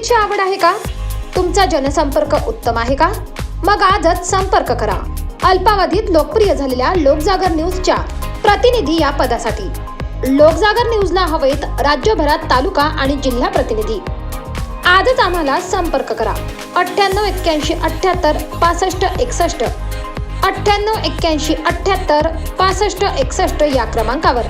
निवडणुकीची आवड आहे का? तुमचा जनसंपर्क उत्तम आहे का? मग आजच संपर्क करा अल्पावधीत लोकप्रिय झालेल्या लोकजागर न्यूजच्या प्रतिनिधी या पदासाठी. लोकजागर न्यूजला हवेत राज्यभरात तालुका आणि जिल्हा प्रतिनिधी. आजच आम्हाला संपर्क करा 9881786561 9881786561 या क्रमांकावर.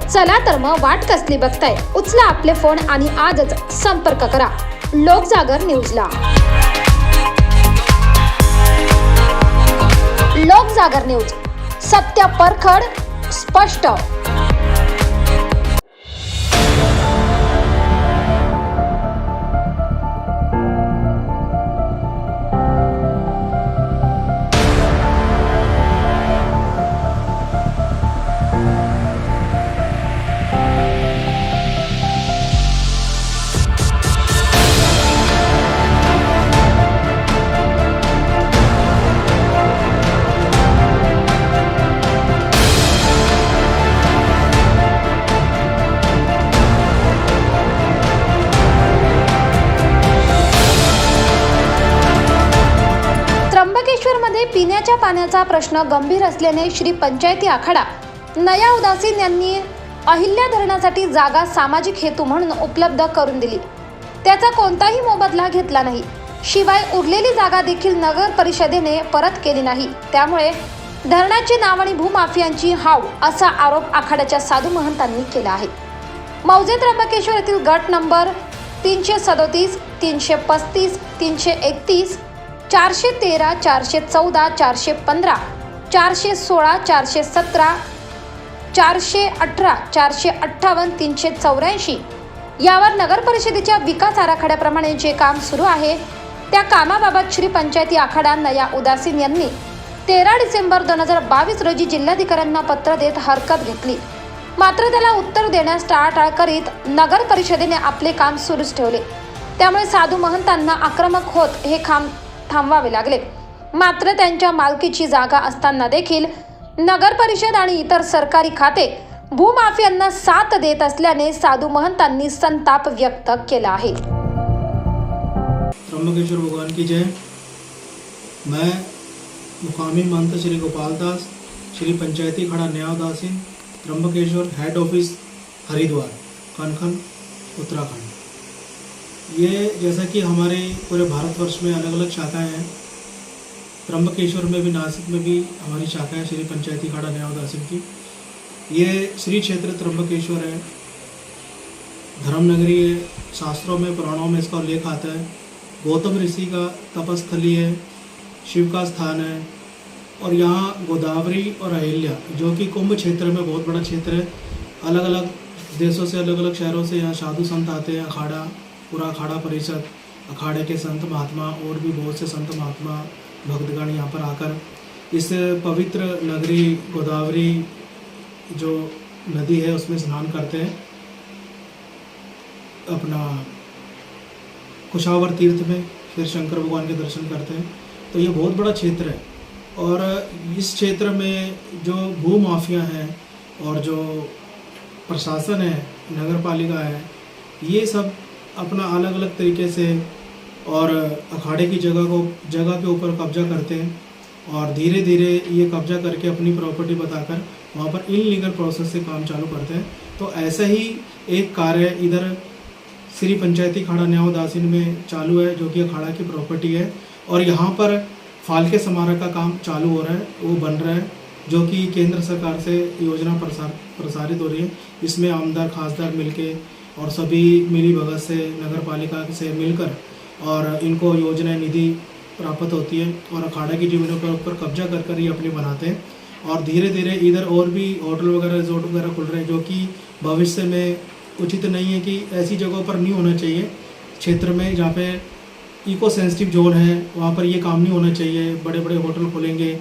चला तर मग वाट कसली बघताय, उचला आपले फोन आणि आजच संपर्क करा लोकजागर न्यूजला. लोकजागर न्यूज, सत्य परखड, स्पष्ट. त्र्यंबकेश्वरमध्ये पिण्याच्या पाण्याचा प्रश्न गंभीर असल्याने श्री पंचायती आखाडा नया उदासीन यांनी अहिल्या धरणासाठी जागा सामाजिक हेतू म्हणून उपलब्ध करून दिली. त्याचा कोणताही मोबदला घेतला नाही. शिवाय उरलेली जागा देखील नगर परिषदेने परत केली नाही. त्यामुळे धरणाची नाव आणि भूमाफियांची हाव असा आरोप आखाड्याच्या साधू महंतांनी केला आहे. मौजे त्र्यंबकेश्वर येथील गट नंबर 337, 335, 331, 413, 414, 415, 416, 417, 418, 458, 384 यावर नगर परिषदेच्या विकास आराखड्याप्रमाणे जे काम सुरू आहे त्या कामाबाबत श्री पंचायती आखाडा नया उदासीन यांनी 13 डिसेंबर 2022 रोजी जिल्हाधिकाऱ्यांना पत्र देत हरकत घेतली. मात्र त्याला उत्तर देण्यास टाळाटाळ करीत नगर परिषदेने आपले काम सुरूच ठेवले. त्यामुळे साधू महंतांना आक्रमक होत हे काम थांबवावे लागले. मात्र त्यांच्या मालकीची जागा असताना देखील नगर परिषद आणि इतर सरकारी खाते भूमाफियांना साथ देत असल्याने साधू महंतांनी संताप व्यक्त केला आहे. त्र्यंबकेश्वर भगवान की जय. मैं मुकामी महंत श्री गोपाल दास, श्री पंचायती खड़ा नया उदासीन, त्र्यंबकेश्वर हेड ऑफिस हरिद्वार, कनखन, उत्तराखंड. ये जैसा कि हमारे पूरे भारतवर्ष में अलग अलग शाखाएं हैं, त्र्यंबकेश्वर में भी, नासिक में भी हमारी शाखा है श्री पंचायती खड़ा नया उदासीन की. ये श्री क्षेत्र त्र्यंबकेश्वर है, धर्मनगरी है. शास्त्रों में, पुराणों में इसका उल्लेख आता है. गौतम ऋषि का तपस्थली है, शिव का स्थान है. और यहाँ गोदावरी और अहिल्या जो कि कुंभ क्षेत्र में बहुत बड़ा क्षेत्र है. अलग अलग देशों से, अलग अलग शहरों से यहाँ साधु संत आते हैं. अखाड़ा, पूरा अखाड़ा परिषद, अखाड़े के संत महात्मा और भी बहुत से संत महात्मा भक्तगण यहाँ पर आकर इस पवित्र नगरी गोदावरी जो नदी है उसमें स्नान करते हैं. अपना कुशावर तीर्थ में फिर शंकर भगवान के दर्शन करते हैं. तो ये बहुत बड़ा क्षेत्र है. और इस क्षेत्र में जो भू माफिया हैं और जो प्रशासन है, नगर पालिका है, ये सब अपना अलग अलग तरीके से और अखाड़े की जगह के ऊपर कब्जा करते हैं. और धीरे धीरे ये कब्जा करके अपनी प्रॉपर्टी बताकर वहाँ पर इनलीगल प्रोसेस से काम चालू करते हैं. तो ऐसा ही एक कार्य इधर श्री पंचायती खड़ा नया उदासीन में चालू है, जो कि अखाड़ा की प्रॉपर्टी है. और यहाँ पर फालके समारोह का काम चालू हो रहा है, वो बन रहा है, जो कि केंद्र सरकार से योजना प्रसारित हो रही है. इसमें आमदार खासदार मिलके और सभी मिली भगत से, नगर पालिका से मिलकर और इनको योजना निधि प्राप्त होती है. और अखाड़ा की जमीनों के ऊपर कब्जा कर ये अपने बनाते हैं. और धीरे धीरे इधर और भी होटल वगैरह, रिजॉर्ट वगैरह खुल रहे हैं, जो कि भविष्य में उचित नहीं है कि ऐसी जगहों पर नहीं होना चाहिए. क्षेत्र में जहाँ पे इको सेंसिटिव जोन है वहाँ पर ये काम नहीं होना चाहिए. बड़े बड़े होटल खोलेंगे,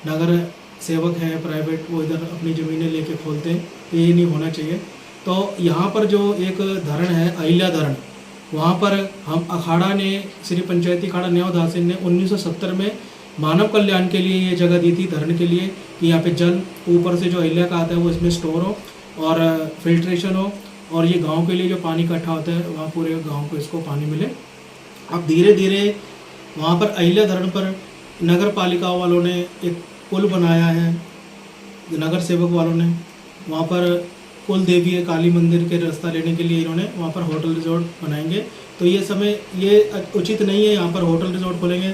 नगर सेवक हैं प्राइवेट, वो इधर अपनी ज़मीनें लेके खोलते हैं. ये नहीं होना चाहिए. तो यहाँ पर जो एक धरण है अहिल्या धरण, वहाँ पर हम अखाड़ा ने, श्री पंचायती अखाड़ा नया उदासीन ने 1970 में मानव कल्याण के लिए ये जगह दी थी धरण के लिए कि यहाँ पे जल ऊपर से जो अहिल्या का आता है वो इसमें स्टोर हो और फिल्ट्रेशन हो और ये गांव के लिए जो पानी इकट्ठा होता है वहाँ पूरे गांव को इसको पानी मिले अब धीरे धीरे वहाँ पर अहिल्या धरण पर नगर पालिका वालों ने एक पुल बनाया है, नगर सेवक वालों ने वहाँ पर कुल देवी काली मंदिर के रास्ता लेने के लिए इन्होंने वहाँ पर होटल रिजॉर्ट बनाएंगे। तो ये समय ये उचित नहीं है, यहाँ पर होटल रिजॉर्ट खोलेंगे,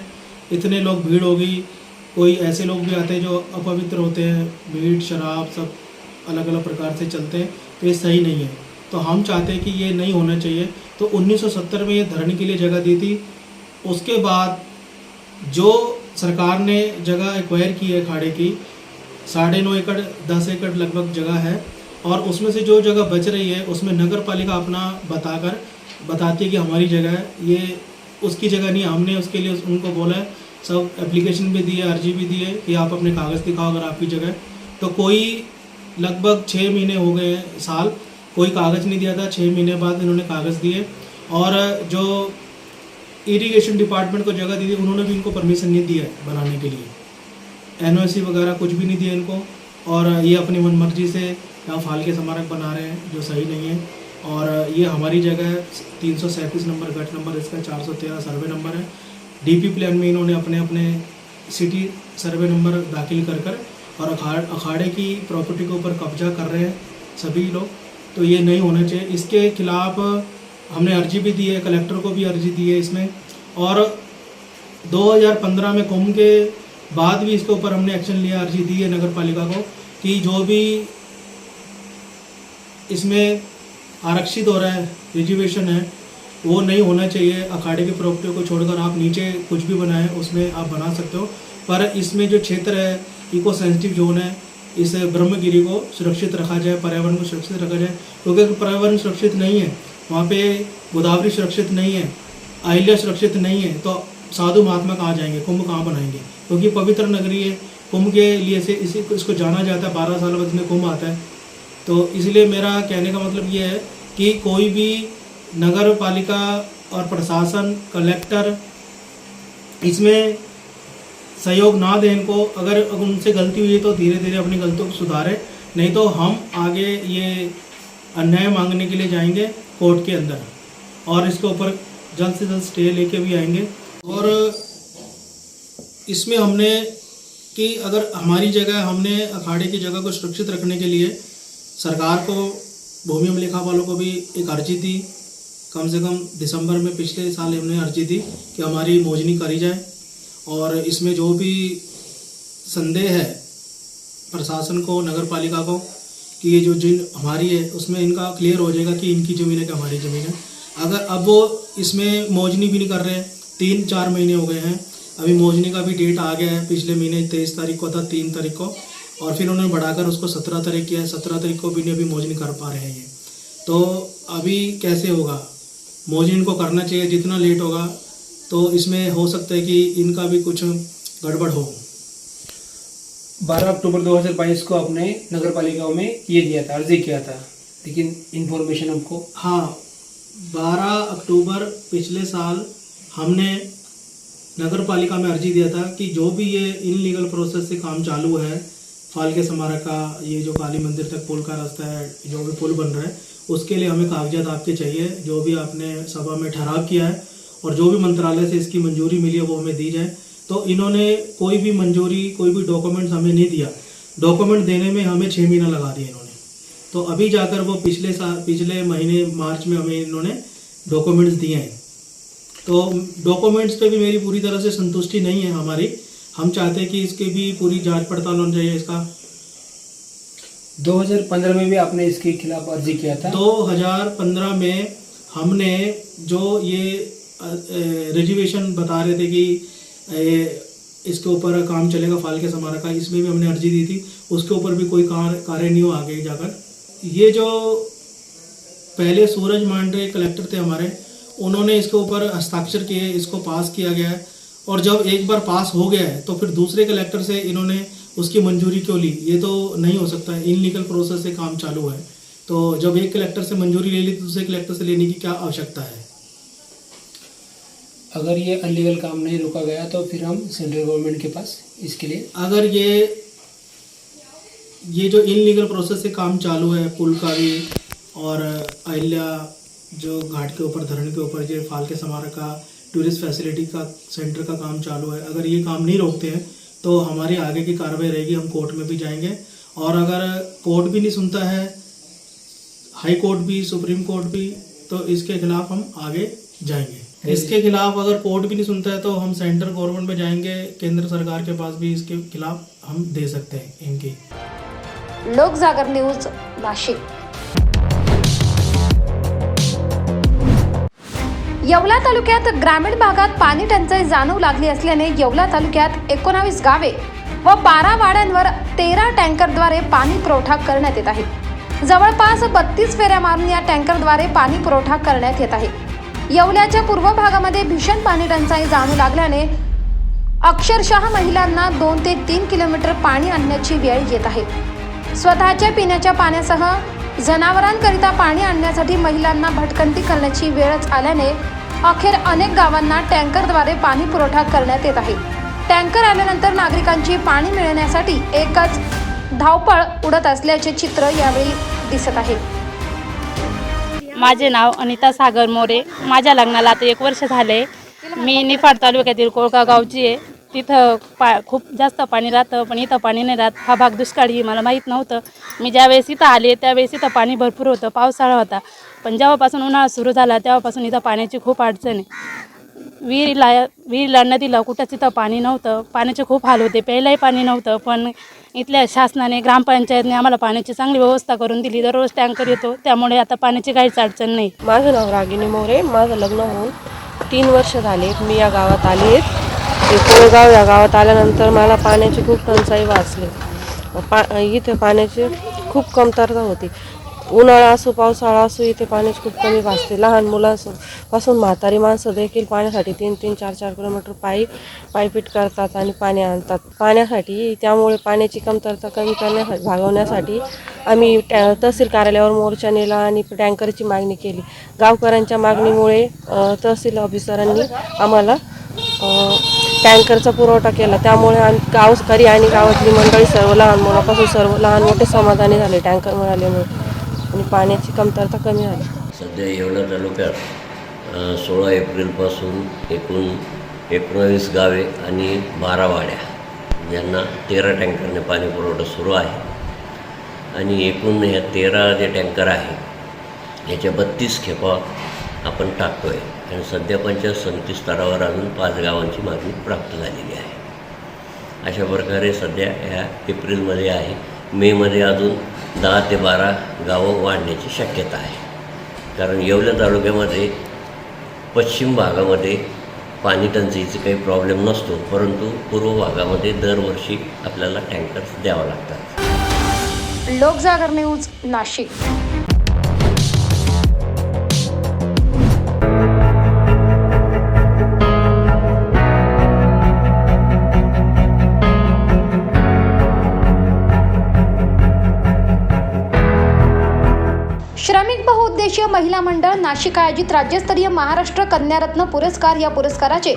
इतने लोग भीड़ होगी, कोई ऐसे लोग भी आते हैं जो अपवित्र होते हैं, भीड़ शराब सब अलग अलग प्रकार से चलते हैं, तो ये सही नहीं है। तो हम चाहते हैं कि ये नहीं होना चाहिए। तो 1970 में ये धरने के लिए जगह दी थी। उसके बाद जो सरकार ने जगह एक्वायर की है अखाड़े की 9.5 एकड़ 10 एकड़ लगभग जगह है, और उसमें से जो जगह बच रही है उसमें नगर पालिका अपना बताती है कि हमारी जगह है, ये उसकी जगह नहीं। हमने उसके लिए उनको बोला है, सब एप्लीकेशन भी दी है, अर्जी भी दी है कि आप अपने कागज़ दिखाओ अगर आपकी जगह है। तो कोई लगभग 6 महीने हो गए हैं, साल, कोई कागज़ नहीं दिया था। 6 महीने बाद इन्होंने कागज़ दिए, और जो इरिगेशन डिपार्टमेंट को जगह दी थी उन्होंने भी इनको परमिशन नहीं दिया है बनाने के लिए, एनओसी वगैरह कुछ भी नहीं दिया इनको, और ये अपनी मनमर्जी से यहाँ फाल के स्मारक बना रहे हैं जो सही नहीं है। और ये हमारी जगह है, 337 नंबर गट नंबर इसका 413 सर्वे नंबर है। डीपी प्लान में इन्होंने अपने अपने सिटी सर्वे नंबर दाखिल कर और अखाड़े की प्रॉपर्टी के ऊपर कब्जा कर रहे हैं सभी लोग। तो ये नहीं होना चाहिए। इसके खिलाफ हमने अर्जी भी दी है, कलेक्टर को भी अर्जी दी है इसमें, और 2015 में कुंभ के बाद भी इसके ऊपर हमने एक्शन लिया, अर्जी दी है नगर पालिका को कि जो भी इसमें आरक्षित हो रहा है, रिजर्वेशन है, वो नहीं होना चाहिए। अखाड़े की प्रॉपर्टी को छोड़कर आप नीचे कुछ भी बनाएं उसमें आप बना सकते हो, पर इसमें जो क्षेत्र है इको सेंसिटिव जोन है, इस ब्रह्मगिरी को सुरक्षित रखा जाए, पर्यावरण को सुरक्षित रखा जाए। क्योंकि अगर पर्यावरण सुरक्षित नहीं है, वहाँ पे गोदावरी सुरक्षित नहीं है, अहिल्या सुरक्षित नहीं है, तो साधु महात्मा कहाँ जाएंगे, कुंभ कहाँ बनाएंगे? क्योंकि पवित्र नगरी है, कुंभ के लिए से इसको जाना जाता है, 12 साल बाद में कुंभ आता है। तो इसलिए मेरा कहने का मतलब ये है कि कोई भी नगर पालिका और प्रशासन, कलेक्टर इसमें सहयोग ना दें इनको। अगर उनसे गलती हुई है तो धीरे धीरे अपनी गलतियों को सुधारें, नहीं तो हम आगे ये अन्याय मांगने के लिए जाएंगे कोर्ट के अंदर, और इसके ऊपर जल्द से जल्द स्टे लेके भी आएंगे। और इसमें हमने कि अगर हमारी जगह, हमने अखाड़े की जगह को सुरक्षित रखने के लिए सरकार को, भूमि अभिलेखा वालों को भी एक अर्जी दी। कम से कम दिसंबर में पिछले साल हमने अर्जी दी कि हमारी मौजनी करी जाए, और इसमें जो भी संदेह है प्रशासन को, नगर पालिका को, कि ये जो जिन हमारी है उसमें इनका क्लियर हो जाएगा कि इनकी ज़मीन है कि हमारी ज़मीन है। अगर अब वो इसमें मौजनी भी नहीं कर रहे हैं, 3-4 महीने हो गए हैं, अभी मौजनी का भी डेट आ गया है, पिछले महीने 23 तारीख को था, 3 तारीख को, और फिर उन्होंने बढ़ाकर उसको 17 तारीख किया है। 17 तारीख को भी नहीं अभी मौजनी कर पा रहे हैं ये। तो अभी कैसे होगा? मौजनी इनको करना चाहिए, जितना लेट होगा तो इसमें हो सकता है कि इनका भी कुछ गड़बड़ हो। 12 अक्टूबर 2022 को आपने नगर पालिका में ये दिया था, अर्जी किया था, लेकिन इन्फॉर्मेशन हमको, हाँ, 12 अक्टूबर पिछले साल हमने नगर पालिका में अर्जी दिया था कि जो भी ये इनलीगल प्रोसेस से काम चालू है, फाल के स्मारक का, ये जो काली मंदिर तक पुल का रास्ता है, जो भी पुल बन रहा है, उसके लिए हमें कागजात आपके चाहिए, जो भी आपने सभा में ठहराव किया है और जो भी मंत्रालय से इसकी मंजूरी मिली है वो हमें दी जाए। तो इन्होंने कोई भी मंजूरी, कोई भी डॉक्यूमेंट्स हमें नहीं दिया। डॉक्यूमेंट देने में हमें 6 महीना लगा दिया इन्होंने। तो अभी जाकर वो पिछले महीने मार्च में हमें इन्होंने डॉक्यूमेंट्स दिए हैं। तो डॉक्यूमेंट्स पे भी मेरी पूरी तरह से संतुष्टि नहीं है हमारी। हम चाहते हैं कि इसकी भी पूरी जांच पड़ताल होनी चाहिए इसका। 2015 में भी आपने इसके खिलाफ अर्जी किया था। 2015 में हमने जो ये रिजर्वेशन बता रहे थे कि इसके ऊपर काम चलेगा फाल के स्मारक का, इसमें भी हमने अर्जी दी थी, उसके ऊपर भी कोई कार्य नहीं हुआ आगे जाकर। ये जो पहले सूरज मांडरे कलेक्टर थे हमारे, उन्होंने इसके ऊपर हस्ताक्षर किए, इसको पास किया गया है, और जब एक बार पास हो गया है तो फिर दूसरे कलेक्टर से इन्होंने उसकी मंजूरी क्यों ली? ये तो नहीं हो सकता है, इनलीगल प्रोसेस से काम चालू है। तो जब एक कलेक्टर से मंजूरी ले ली तो दूसरे कलेक्टर से लेने की क्या आवश्यकता है? अगर ये अनलीगल काम नहीं रोका गया तो फिर हम सेंट्रल गवर्नमेंट के पास इसके लिए, अगर ये जो इनलीगल प्रोसेस से काम चालू है, पुल का भी और अहिल्या जो घाट के ऊपर, धरण के ऊपर जो फाल के स्मारक का टूरिस्ट फैसिलिटी का सेंटर का काम चालू है। अगर ये काम नहीं रोकते हैं तो हमारी आगे की कार्रवाई रहेगी, हम कोर्ट में भी जाएंगे। और अगर कोर्ट भी नहीं सुनता है, हाई कोर्ट भी, सुप्रीम कोर्ट भी, तो इसके खिलाफ हम आगे जाएंगे। इसके खिलाफ अगर कोर्ट भी नहीं सुनता है तो हम सेंट्रल गवर्नमेंट में जाएंगे, केंद्र सरकार के पास भी इसके खिलाफ हम दे सकते हैं इनकी। लोकजागर न्यूज, नाशिक। येवला तालुक्यात ग्रामीण भागात पाणी टंचाई जाणवू लागली असल्याने येवला तालुक्यात 19 गावे व 12 वाड्यांवर 13 टँकरद्वारे पाणी पुरवठा करण्यात येत आहे। जवळपास 32 फेऱ्या मारून या टँकरद्वारे पाणी पुरवठा करण्यात येत आहे। येवल्याच्या पूर्व भागामध्ये भीषण पाणी टंचाई जाणवू लागल्याने अक्षरशः महिलांना 2 ते 3 किलोमीटर पाणी आणण्याची वेळ येत आहे। स्वतःच्या पिण्याच्या पाण्यासह जनावरांकरिता पाणी आणण्यासाठी महिलांना भटकंती करण्याची वेळच आल्याने अखेर अनेक गावांना टँकरद्वारे पाणी पुरवठा करण्यात येत आहे। टँकर आल्यानंतर नागरिकांची पाणी मिळण्यासाठी एकच धावपळ उडत असल्याचे चित्र यावेळी दिसत आहे। माझे नाव अनिता सागर मोरे। माझ्या लग्नाला आता 1 वर्ष झाले। मी निफाड तालुक्यातील कोळगाव गावची आहे। तिथं खूप जास्त पाणी राहतं, पण इथं पाणी नाही राहत। हा भाग दुष्काळी, मला माहीत नव्हतं। मी ज्यावेळेस इथं आले त्यावेळेस इथं पाणी भरपूर होतं, पावसाळा होता। पण जेव्हापासून उन्हाळा सुरू झाला तेव्हापासून इथं पाण्याची खूप अडचण आहे। विहिरीला नदीला कुठंच इथं पाणी नव्हतं, पाण्याचे खूप हाल होते। प्यायलाही पाणी नव्हतं, पण इथल्या शासनाने, ग्रामपंचायतने आम्हाला पाण्याची चांगली व्यवस्था करून दिली। दररोज टँकर येतो, त्यामुळे आता पाण्याची काहीच अडचण नाही। माझं नाव रागिनी मोरे। माझं लग्न होऊन 3 वर्ष झाले। मी या गावात आले आहे। कोळगाव या गावात आल्यानंतर मला पाण्याची खूप टंचाई वाचली। इथे पाण्याची खूप कमतरता होती। उन्हाळा असो पावसाळा असो इथे पाण्याची खूप कमी वाचते। लहान मुलांपासून म्हातारी माणसं देखील पाण्यासाठी 3-3, 4-4 किलोमीटर पायपीट करतात आणि पाणी आणतात पाण्यासाठी। त्यामुळे पाण्याची कमतरता कमी करण्यासाठी, भागवण्यासाठी आम्ही तहसील कार्यालयावर मोर्चा नेला आणि टँकरची मागणी केली। गावकऱ्यांच्या मागणीमुळे तहसील ऑफिसरांनी आम्हाला टँकरचा पुरवठा केला। त्यामुळे आम्ही गावकरी आणि गावातली मंडळी सर्व लहान मुलापासून सर्व लहान मोठे समाधानी झाले टँकर मिळाल्यामुळे आणि पाण्याची कमतरता कमी झाली। सध्या येवला तालुक्यात 16 एप्रिलपासून एकूण 19 गावे आणि 12 वाड्या यांना 13 टँकरने पाणी पुरवठा सुरू आहे। आणि एकूण ह्या 13 जे टँकर आहे याच्या 32 खेपा आपण टाकतो आहे। आणि सध्या पंचायत समिती स्तरावर अजून 5 गावांची मागणी प्राप्त झालेली आहे। अशा प्रकारे सध्या ह्या एप्रिलमध्ये आहे। मेमध्ये अजून 10 ते 12 गावं वाढण्याची शक्यता आहे। कारण येवला तालुक्यामध्ये पश्चिम भागामध्ये पाणी टंचाईचा काही प्रॉब्लेम नसतो, परंतु पूर्व भागामध्ये दरवर्षी आपल्याला टँकर्स द्यावं लागतात। लोकजागर न्यूज, नाशिक। श्रमिक बहुउद्देशीय महिला मंडळ नाशिक आयोजित राज्यस्तरीय महाराष्ट्र कन्यारत्न पुरस्कार या पुरस्काराचे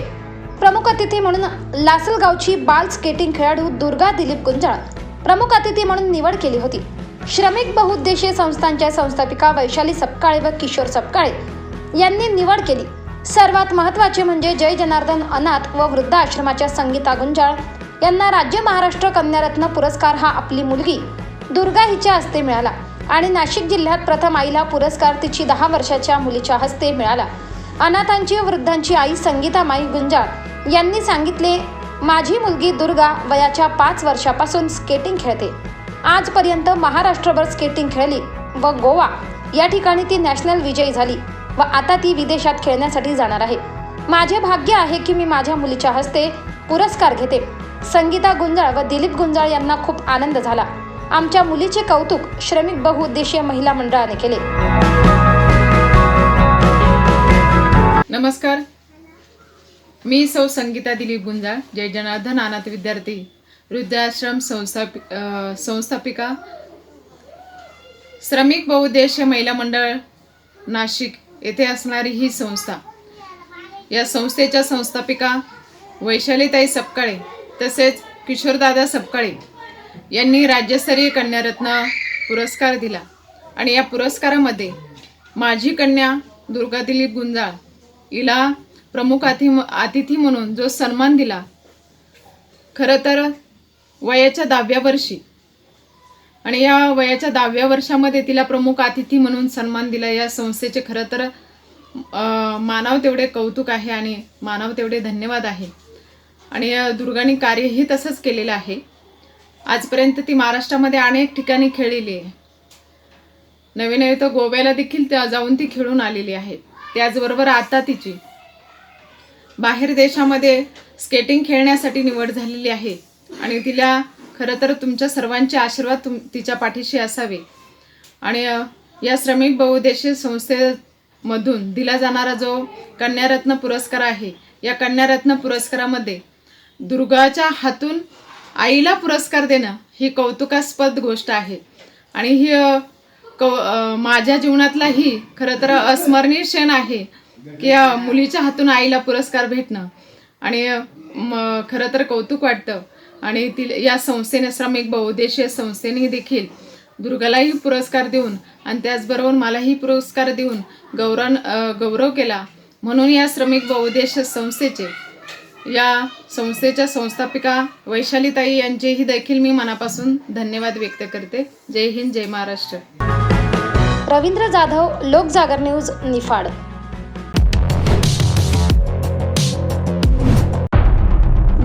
प्रमुख अतिथी म्हणून लासलगावची बाल स्केटिंग खेळाडू दुर्गा दिलीप गुंजाळ प्रमुख अतिथी म्हणून निवड केली होती। श्रमिक बहुउद्देशीय संस्थांच्या संस्थापिका वैशाली सपकाळे व किशोर सपकाळे यांनी निवड केली। सर्वात महत्त्वाचे म्हणजे जय जनार्दन अनाथ व वृद्धाश्रमाच्या संगीता गुंजाळ यांना राज्य महाराष्ट्र कन्यारत्न पुरस्कार हा आपली मुलगी दुर्गा हिच्या हस्ते मिळाला। आणि नाशिक जिल्ह्यात प्रथम आईला पुरस्कार तिची 10 वर्षाच्या मुलीच्या हस्ते मिळाला। अनाथांची व वृद्धांची आई संगीता माई गुंजाळ यांनी सांगितले, माझी मुलगी दुर्गा वयाच्या 5 वर्षापासून स्केटिंग खेळते। आजपर्यंत महाराष्ट्रभर स्केटिंग खेळली व गोवा या ठिकाणी ती नॅशनल विजयी झाली व आता ती विदेशात खेळण्यासाठी जाणार आहे। माझे भाग्य आहे की मी माझ्या मुलीच्या हस्ते पुरस्कार घेते। संगीता गुंजाळ व दिलीप गुंजाळ यांना खूप आनंद झाला। आमच्या मुलीचे कौतुक श्रमिक बहुउद्देशीय महिला मंडळाने केले। नमस्कार, मी सौ संगीता दिलीप गुंजाळ, जय जनार्दन अनाथ विद्यार्थी वृद्धाश्रम संस्थापिका, श्रमिक बहुउद्देशीय महिला मंडळ नाशिक येथे असणारी ही संस्था। या संस्थेच्या संस्थापिका वैशालीताई सपकाळे तसेच किशोरदादा सपकाळे यांनी राज्यस्तरीय कन्यारत्न पुरस्कार दिला। आणि या पुरस्कारामध्ये माझी कन्या दुर्गा दिलीप गुंजाळ हिला प्रमुख अतिथी म्हणून जो सन्मान दिला, खरं तर वयाच्या 10व्या वर्षी, आणि या वयाच्या 10व्या वर्षामध्ये तिला प्रमुख अतिथी म्हणून सन्मान दिला, या संस्थेचे खरं तर मानाव तेवढे कौतुक आहे आणि मानाव तेवढे धन्यवाद आहे. आणि दुर्गानी कार्यही तसंच केलेलं आहे. आजपर्यंत ती महाराष्ट्रामध्ये अनेक ठिकाणी खेळलेली आहे. नवे तर गोव्याला देखील जाऊन ती खेळून आलेली आहे. त्याचबरोबर आता तिची बाहेर देशामध्ये स्केटिंग खेळण्यासाठी निवड झालेली आहे. आणि तिला खरं तर तुमच्या सर्वांचे आशीर्वाद तिच्या पाठीशी असावे. आणि या श्रमिक बहुउद्देशीय संस्थेमधून दिला जाणारा जो कन्यारत्न पुरस्कार आहे, या कन्यारत्न पुरस्कारामध्ये दुर्गाच्या हातून आईला पुरस्कार देणं ही कौतुकास्पद गोष्ट आहे. आणि ही माझ्या जीवनातला ही खरं तर अस्मरणीय क्षण आहे की या मुलीच्या हातून आईला पुरस्कार भेटणं. आणि खरं तर कौतुक वाटतं. आणि या संस्थेने, श्रमिक बहुउद्देशीय संस्थेने देखील दुर्गालाही पुरस्कार देऊन आणि त्याचबरोबर मलाही पुरस्कार देऊन गौरव केला. म्हणून या श्रमिक बहुउद्देशीय या संस्थेच्या संस्थापिका वैशालीताई यांचेही देखील मी मनापासून धन्यवाद व्यक्त करते. जय हिंद, जय महाराष्ट्र. रवींद्र जाधव, लोकजागर न्यूज, निफाड.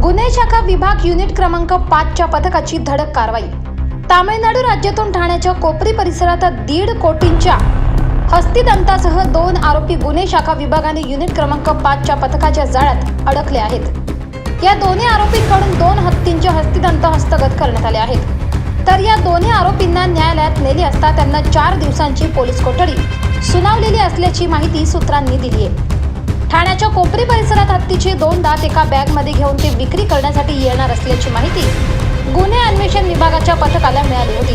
गुन्हे शाखा विभाग युनिट क्रमांक 5च्या पथकाची धडक कारवाई. तामिळनाडू राज्यातून ठाण्याच्या कोपरी परिसरात 1.5 कोटींच्या हस्तिदंतासह 2 आरोपी गुन्हे शाखा विभागाने युनिट क्रमांक 5च्या पथकाच्या जाळ्यात अडकले आहेत. या दोन्ही आरोपींकडून 2 हत्तींचे हस्तिदंत हस्तगत करण्यात आले आहेत. तर या दोन्ही आरोपींना न्यायालयात नेले असता त्यांना 4 दिवसांची पोलीस कोठडी सुनावलेली असल्याची माहिती सूत्रांनी दिली आहे. ठाण्याच्या कोपरी परिसरात हत्तीचे 2 दात एका बॅगमध्ये घेऊन ते विक्री करण्यासाठी येणार असल्याची माहिती गुन्हे अन्वेषण विभागाच्या पथकाला मिळाली होती.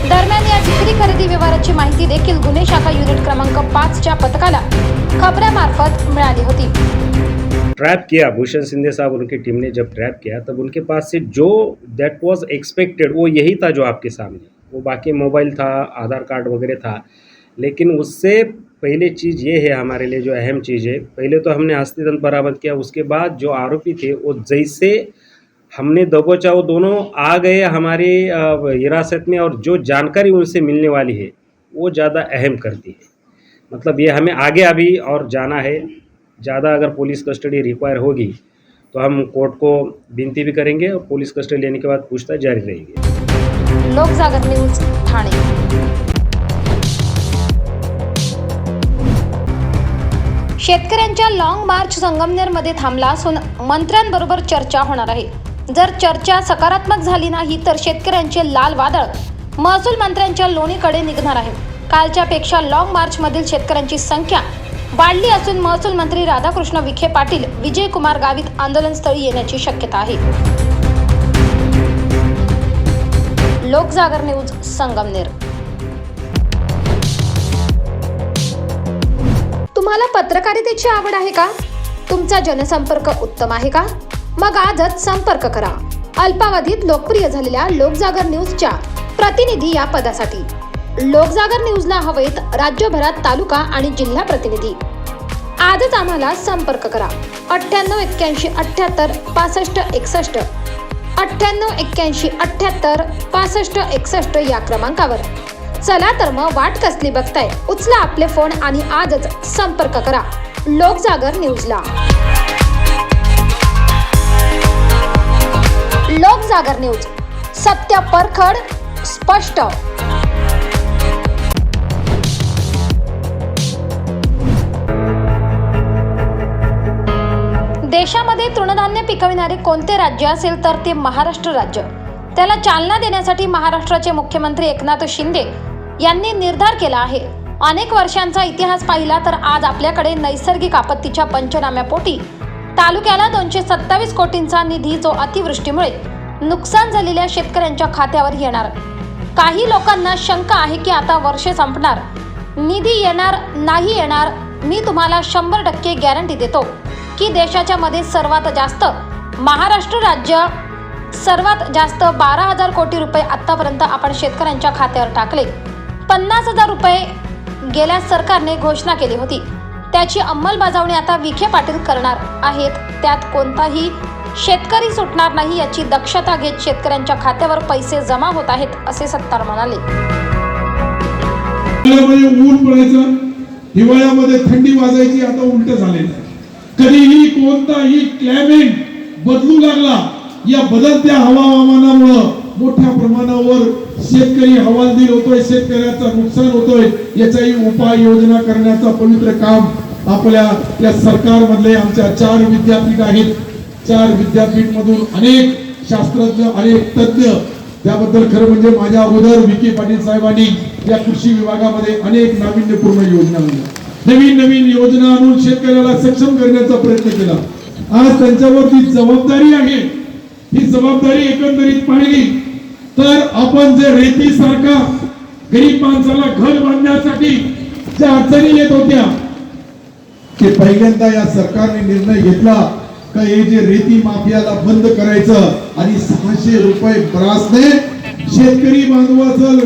दरम्यान या विक्री खरेदी व्यवहाराची माहिती देखील गुन्हे शाखा युनिट क्रमांक 5च्या पथकाला खबऱ्यामार्फत मिळाली होती. ट्रैप किया भूषण सिंधे साहब, उनकी टीम ने जब ट्रैप किया तब उनके पास से जो दैट वाज एक्सपेक्टेड वो यही था जो आपके सामने. वो बाकी मोबाइल था, आधार कार्ड वगैरह था, लेकिन उससे पहले चीज़ ये है हमारे लिए जो अहम चीज़ है, पहले तो हमने हस्तिदंत बरामद किया. उसके बाद जो आरोपी थे वो जैसे हमने दबोचा वो दोनों आ गए हमारे हिरासत में, और जो जानकारी उनसे मिलने वाली है वो ज़्यादा अहम करती है. मतलब ये हमें आगे अभी और जाना है. ज़्यादा अगर पुलिस कस्टडी रिक्वायर होगी तो हम कोर्ट को विनती भी करेंगे और पुलिस कस्टडी लेने के बाद पूछताछ जारी रहेगी. लोकजागर न्यूज, ठाणे. शेतकऱ्यांच्या लॉंग मार्च संगमनेरमध्ये थांबला असून मंत्र्यांबरोबर चर्चा होणार आहे. जर चर्चा सकारात्मक झाली नाही तर शेतकऱ्यांचे लाल वादळ महसूल मंत्र्यांच्या लोणीकडे निघणार आहे. कालच्या पेक्षा लॉंग मार्चमधील शेतकऱ्यांची संख्या वाढली असून महसूल मंत्री राधाकृष्ण विखे पाटील विजयकुमार गावित आंदोलनस्थळी येण्याची शक्यता आहे. लोकजागर न्यूज, संगमनेर. तुम्हाला पत्रकारितेची आवड आहे का? तुमचा जनसंपर्क उत्तम आहे का? मग आजच संपर्क करा अल्पावधीत लोकप्रिय झालेल्या लोकजागर न्यूजच्या प्रतिनिधी या पदासाठी. लोकजागर न्यूजला हवेत राज्यभरात तालुका आणि जिल्हा प्रतिनिधी. आजच आम्हाला संपर्क करा. 98 81 78 65 61 98 81 78 65 61 या क्रमांकावर. चला तर मग वाट कसली बघताय, उचला आपले फोन आणि आजच संपर्क करा लोकजागर न्यूजला. लोकजागर न्यूज, सत्य परखड, स्पष्ट. देशामध्ये तृणधान्य पिकविणारे कोणते राज्य असेल तर ते महाराष्ट्र राज्य. त्याला चालना देण्यासाठी महाराष्ट्राचे मुख्यमंत्री एकनाथ शिंदे यांनी निर्धार केला आहे. अनेक वर्षांचा इतिहास पाहिला तर आज आपल्याकडे नैसर्गिक आपत्तीच्या पंचनाम्यापोटी तालुक्याला 227 कोटींचा निधी जो अतिवृष्टीमुळे नुकसान झालेल्या शेतकऱ्यांच्या खात्यावर येणार. काही लोकांना शंका आहे की आता वर्ष संपणार, निधी येणार नाही येणार. मी तुम्हाला 100% गॅरंटी देतो की देशाच्या मध्ये सर्वात जास्त महाराष्ट्र राज्य सर्वात जास्त 12,000 कोटी रुपये आतापर्यंत आपण शेतकऱ्यांच्या खात्यावर टाकले. 50,000 रुपये गेल्या सरकारने घोषणा केली होती. त्याची अंमलबजावणी आता विखे पाटील करणार आहेत. त्यात कोणताही शेतकरी सुटणार नाही याची दक्षता घेत शेतकऱ्यांच्या खात्यावर पैसे जमा होत आहेत असे सत्तार म्हणाले. ऊन पडायचं, हिवाळ्यामध्ये थंडी वाजायची, आता उलट झालेलं आहे. कधीही कोणताही क्लायमेट बदलू लागला, या बदलत्या हवामानामुळे मोठ्या प्रमाणावर शेतकरी हवालदिल होतोय, शेतकऱ्याचं नुकसान होतोय. याचाही उपाययोजना करण्याचा पवित्र काम आपल्या या सरकारमधले आमच्या 4 विद्यापीठ आहेत. 4 विद्यापीठ मधून अनेक शास्त्रज्ञ, अनेक तज्ञ, त्याबद्दल खरं म्हणजे माझ्या अगोदर विखे पाटील साहेबांनी या कृषी विभागामध्ये अनेक नाविन्यपूर्ण योजना आणल्या, नवीन योजना आणून शेतकऱ्याला सक्षम करण्याचा प्रयत्न केला. आज त्यांच्यावरती जबाबदारी आहे. ही जबाबदारी एकंदरीत पाहिली तर आपण जे रेतीसारखा गरीब माणसाला घर बांधण्यासाठी ज्या अडचणी येत होत्या, ते पहिल्यांदा या सरकारने निर्णय घेतला का हे जे रेती माफियाला बंद करायचं आणि 600 रुपये ब्रासने शेतकरी बांधव असेल,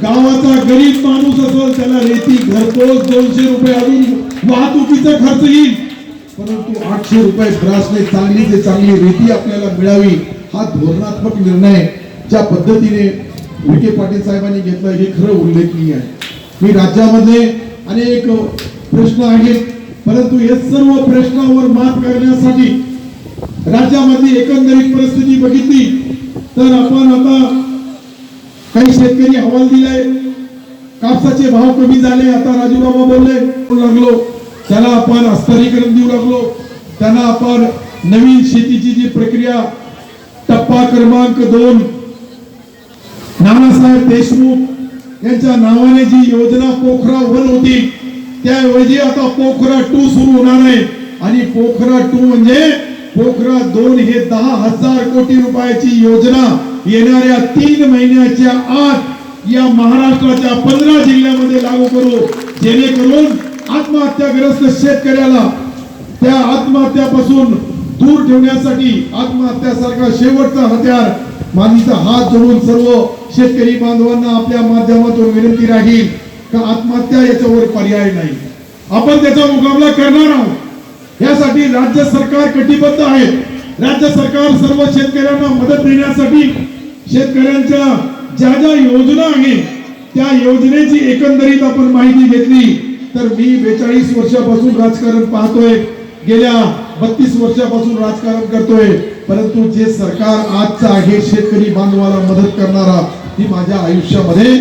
गावाचा गरीब माणूस असेल, त्याला रेती घरपोच 200 रुपये अजून वाहतुकीचा खर्च येईल, परंतु 800 रुपये ब्रासने चांगली ते चांगली रेती आपल्याला मिळावी. हा धोरणात्मक निर्णय ज्या पद्धतीने विखे पाटील साहेबांनी घेतला हे खरं उल्लेखनीय आहे. मी राज्यामध्ये अनेक प्रश्न आहेत, परंतु हे सर्व प्रश्नावर मात करण्यासाठी राज्यामधली एकंदरीत परिस्थिती बघितली तर आपण आता काही शेतकरी हवाल दिलाय, कापसाचे भाव कमी झाले, आता राजूबाबा बोलले लागलो, त्याला आपण हस्तांतरीकरण देऊ लागलो, त्यांना आपण नवीन शेतीची जी प्रक्रिया टप्पा क्रमांक 2 नानासाहेब देशमुख यांच्या नावाने जी योजना पोखरा 1 होती, त्याऐवजी आता पोखरा 2 सुरू होणार आहे. आणि पोखरा 2 म्हणजे पोखरा 2 हे 10,000 कोटी रुपयाची योजना येणाऱ्या 3 महिन्याच्या आत या महाराष्ट्राच्या 15 जिल्ह्यामध्ये लागू करू, जेणेकरून आत्महत्याग्रस्त शेतकऱ्याला त्या आत्महत्यापासून दूर ठेवण्यासाठी आत्महत्यासारखा शेवटचा हत्यार माझीचा हात जोडून सर्व शेतकरी बांधवांना आपल्या माध्यमातून विनंती राहील का आत्महत्या याच्यावर पर्याय नाही, आपण त्याचा मुकाबला करणार आहोत. यासाठी राज्य सरकार कटिबद्ध आहे. राज्य सरकार सर्व शेतकऱ्यांना मदत देण्यासाठी शेतकऱ्यांच्या ज्या ज्या योजना आहेत त्या योजनेची एकंदरीत आपण माहिती घेतली तर मी 42 वर्षापासून राजकारण पाहतोय, गेल्या 32 वर्षापासून राजकारण करतोय, परंतु जे सरकार आजचं आहे शेतकरी बांधवाला मदत करणारा, ती माझ्या आयुष्यामध्ये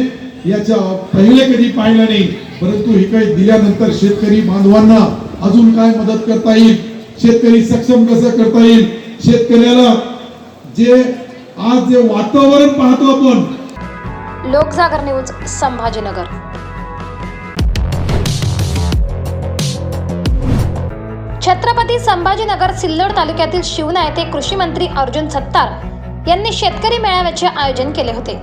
याच्या पहिले कधी पाहिलं नाही. परंतु हे काही दिल्यानंतर शेतकरी बांधवांना अजून काय मदत करता येईल, शेतकरी सक्षम कसं करता येईल, शेतकऱ्याला जे आज जे वातावरण पाहतो आपण. लोकजागर न्यूज, संभाजीनगर. छत्रपती संभाजीनगर सिल्लोड तालुक्यातील शिवना येथे कृषी मंत्री अर्जुन सत्तार यांनी शेतकरी मेळाव्याचे आयोजन केले होते.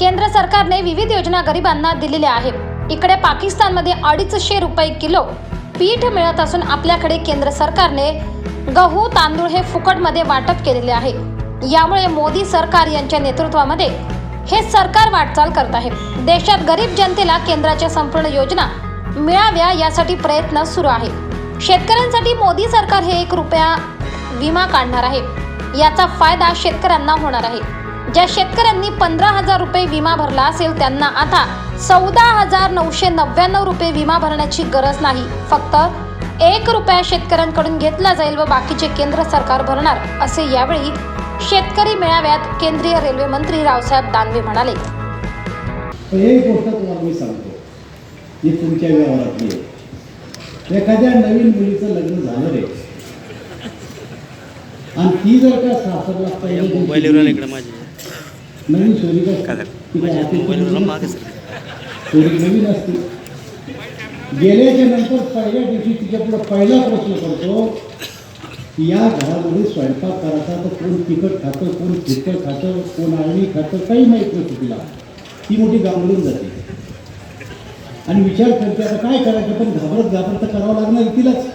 केंद्र सरकारने विविध योजना गरिबांना दिलेल्या आहेत. इकडे पाकिस्तानमध्ये 250 रुपये किलो पीठ मिळत असून आपल्याकडे केंद्र सरकारने गहू तांदूळ हे फुकटमध्ये वाटप केलेले आहे. यामुळे मोदी सरकार यांच्या नेतृत्वामध्ये हे सरकार वाटचाल करत आहे. देशात गरीब जनतेला केंद्राच्या संपूर्ण योजना मिळाव्या यासाठी प्रयत्न सुरू आहे. शेतकऱ्यांसाठी मोदी सरकार हे 1 रुपया विमा काढणार आहे. याचा फायदा शेतकऱ्यांना होणार आहे. ज्या शेतकऱ्यांनी 15,000 रुपये विमा भरला असेल त्यांना आता 14,999 रुपये विमा भरण्याची गरज नाही. फक्त 1 रुपया शेतकऱ्यांकडून घेतला जाईल व बाकीचे केंद्र सरकार भरणार असे यावेळी शेतकरी मेळाव्यात केंद्रीय रेल्वे मंत्री रावसाहेब दानवे म्हणाले. एक गोष्ट तुम्हाला मी सांगतो, ही तुमच्या व्यवहारातली आहे. एखाद्या नवीन मुलीचं लग्न झालं रे आणि ती जर का सासरला नवीन सोयरी नवीन असते, गेल्याच्या नंतर पहिल्या दिवशी तिच्या पुढे पहिला प्रश्न करतो की या घरामध्ये स्वयंपाक करायचा तर कोण तिखट खातं, कोण फिरकट खातं, कोण आळणी खातं, काही माहीत नसतं तिला. ती मोठी गांगडून जाते आणि विचार करते आता काय करायचं, पण घाबरत तर करावं लागणार तिलाच.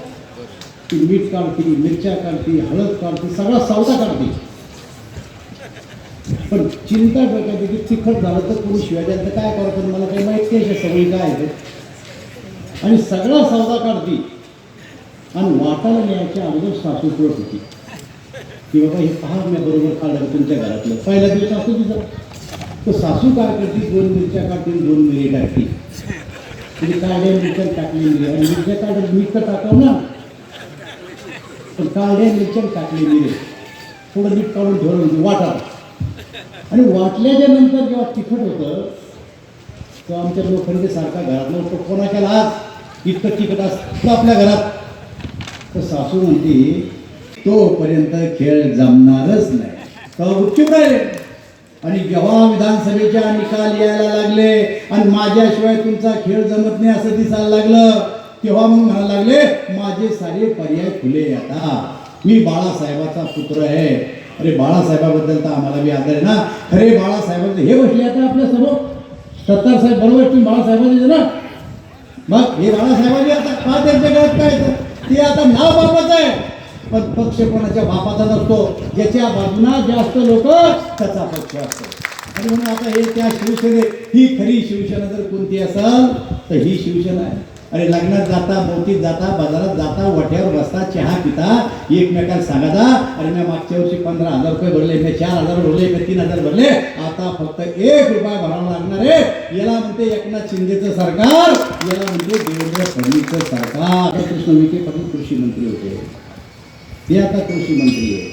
ती मीठ काढते, मिरच्या काढते, हळद काढते, सगळा सौदा काढते. पण चिंता डोक्यात की तिखट झालं तर कोणी शिवाय द्यायला काय करायचं, मला काही माहीत नाही सगळी काय आहे. आणि सगळा सौदा काढते आणि वाटायला न्यायच्या अगोदर सासू कळत होती की बाबा हे पहा मी बरोबर काढलं तुमच्या घरातलं. पहिला दिवस सासू तिचा तर सासू काय करते, 2 मिरच्या काढते, 2 मिरी टाकते. म्हणजे काढल्या मिरच्या टाकली मिरी आणि मिरच्या काढत मीठ तर टाकाव ना, पण काढल्या मिरच्या टाकली मिरी थोडं मीठ काढून ठेवलं म्हणजे वाटा. आणि वाटल्याच्या नंतर जेव्हा तिखट होतं तेव्हा आमच्या लोखंडे सारखा घरातलं होतं कोणा केला आज इतकं तिखट असतं आपल्या घरात. तर सासू म्हणते तोपर्यंत खेळ जमणारच नाही. तेव्हा गुपचूप राहिले. आणि जेव्हा विधानसभेच्या निकाल यायला लागले आणि माझ्याशिवाय तुमचा खेळ जमत नाही असं दिसायला लागलं, तेव्हा मग म्हणायला लागले माझे सारे पर्याय खुले. आता मी बाळासाहेबाचा पुत्र आहे. अरे बाळासाहेबाबद्दल तर आम्हाला बी आदर आहे ना. खरे बाळासाहेबांचे हे बसले आता आपल्या समोर सत्तार साहेब, बरोबर तुम्ही बाळासाहेबांचे ना. मग हे बाळासाहेबांनी आता का त्यांच्या गळ्यात काय ते आता नाव बापाचं आहे, पण पक्ष कोणाच्या बापाचा नसतो. ज्याच्या बाजूला जास्त लोक त्याचा पक्ष असतो. आणि म्हणून आता हे त्या शिवसेनेत ही खरी शिवसेना जर कोणती असेल तर ही शिवसेना आहे. अरे लग्नात जाता, मोतीत जाता, बाजारात जाता, वट्यावर बसता, चहा पिता, एकमेकांना सांगा अरे मी मागच्या वर्षी 15,000 रुपये भरले, मी 4,000 भरले, मी 3,000 भरले, आता फक्त 1 रुपया भरावा लागणार आहे. याला म्हणते एकनाथ शिंदेचं सरकार, याला म्हणते देवेंद्र फडणवीसचं सरकार. कृष्ण विखे पाटील कृषी मंत्री होते, ते आता कृषी मंत्री आहे.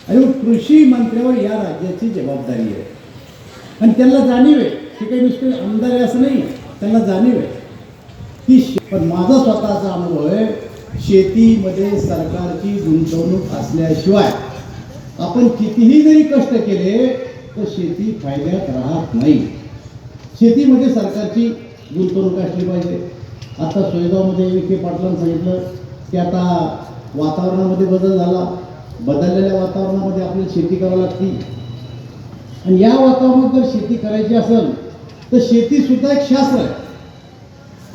आणि कृषी मंत्र्यावर या राज्याची जबाबदारी आहे आणि त्यांना जाणीव आहे. ते काही नुसते आमदार आहे असं नाही, त्यांना जाणीव आहे. पण माझा स्वतःचा अनुभव आहे, शेतीमध्ये सरकारची गुंतवणूक असल्याशिवाय आपण कितीही जरी कष्ट केले तर शेती फायद्यात राहत नाही. शेतीमध्ये सरकारची गुंतवणूक असली पाहिजे. आता सोयगावमध्ये विखे पाटलांनी सांगितलं की आता वातावरणामध्ये बदल झाला, बदललेल्या वातावरणामध्ये आपल्याला शेती करावी लागते. आणि या वातावरणात जर शेती करायची असेल तर शेतीसुद्धा एक शास्त्र आहे.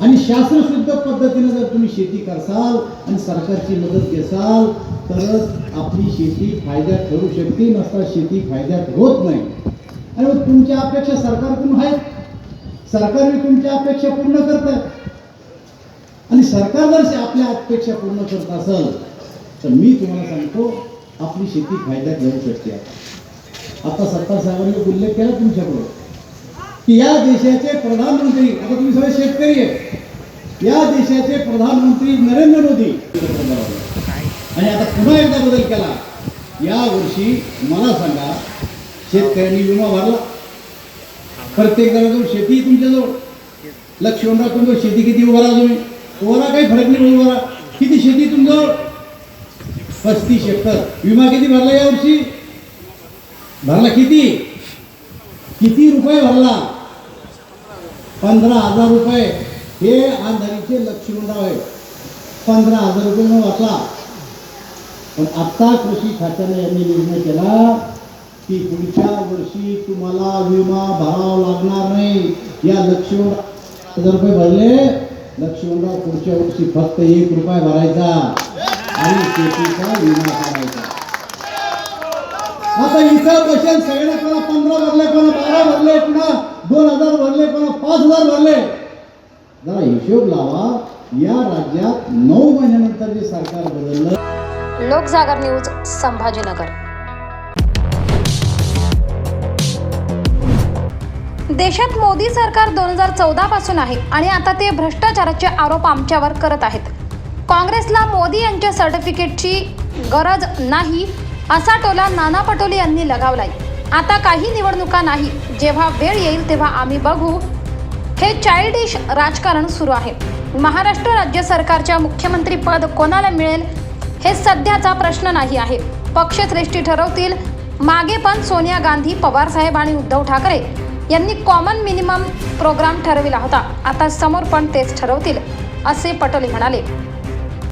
आणि शास्त्रशुद्ध पद्धतीने जर तुम्ही शेती करसाल आणि सरकारची मदत घेसाल तरच आपली शेती फायद्यात ठरू शकते, नसता शेती फायद्यात होत नाही. आणि मग तुमच्या अपेक्षा सरकारकडून आहेत, सरकारने तुमच्या अपेक्षा पूर्ण करतात. आणि सरकार जर आपल्या अपेक्षा पूर्ण करत असेल तर मी तुम्हाला सांगतो आपली शेती फायद्यात घेऊ शकते. आता सत्तार साहेबांनी उल्लेख केला तुमच्याकडून की या देशाचे प्रधानमंत्री, आता तुम्ही सगळे शेतकरी आहे, या देशाचे प्रधानमंत्री नरेंद्र मोदी आणि आता पुन्हा एकदा बदल केला. या वर्षी मला सांगा शेतकऱ्यांनी विमा भरला, प्रत्येक जणाजवळ शेती तुमच्याजवळ, लक्ष्मणराव तुमच्याजवळ शेती किती उभा राहा तुम्ही, उभा काही फरक नाही उभा राहा. किती शेती तुमच्याजवळ 35 एकर. विमा किती भरला यावर्षी, भरला किती रुपये भरला, 15,000 रुपये. हे आंधळीचे लक्ष्मणराव आहे, 15,000 रुपये मग वाचला. पण आता कृषी खात्याने यांनी निर्णय केला की पुढच्या वर्षी तुम्हाला विमा भरावा लागणार नाही. या लक्ष्मणराव 1,000 रुपये भरले, लक्ष्मणराव पुढच्या वर्षी फक्त 1 रुपया भरायचा आणि शेतीचा विमा करायचा. आता इथं बसेल सगळ्यांना, कोणा 15 भरले, कोणा 12 भरले, पुन्हा 2,000 भरले, पुन्हा 5,000 भरले. जरा हिशोब लावा. या राज्यात 9 महिन्यानंतर जे सरकार बदललं. लोकजागर न्यूज, संभाजीनगर. देशात मोदी सरकार 2014 पासून आहे आणि आता ते भ्रष्टाचाराचे आरोप आमच्यावर करत आहेत. काँग्रेसला मोदी यांच्या सर्टिफिकेटची गरज नाही असा टोला नाना पटोले यांनी लगावलाय. आता काही निवडणुका नाही, जेव्हा वेळ येईल तेव्हा आम्ही बघू. हे चाइल्डिश राजकारण सुरू आहे. महाराष्ट्र राज्य सरकारच्या मुख्यमंत्री पद कोणाला मिळेल हे सध्याचा प्रश्न नाही आहे. पक्षश्रेष्ठी ठरवतील. मागे पण सोनिया गांधी, पवार साहेब आणि उद्धव ठाकरे यांनी कॉमन मिनिमम प्रोग्राम ठरविला होता. आता समोर पण तेच ठरवतील असे पटोले म्हणाले.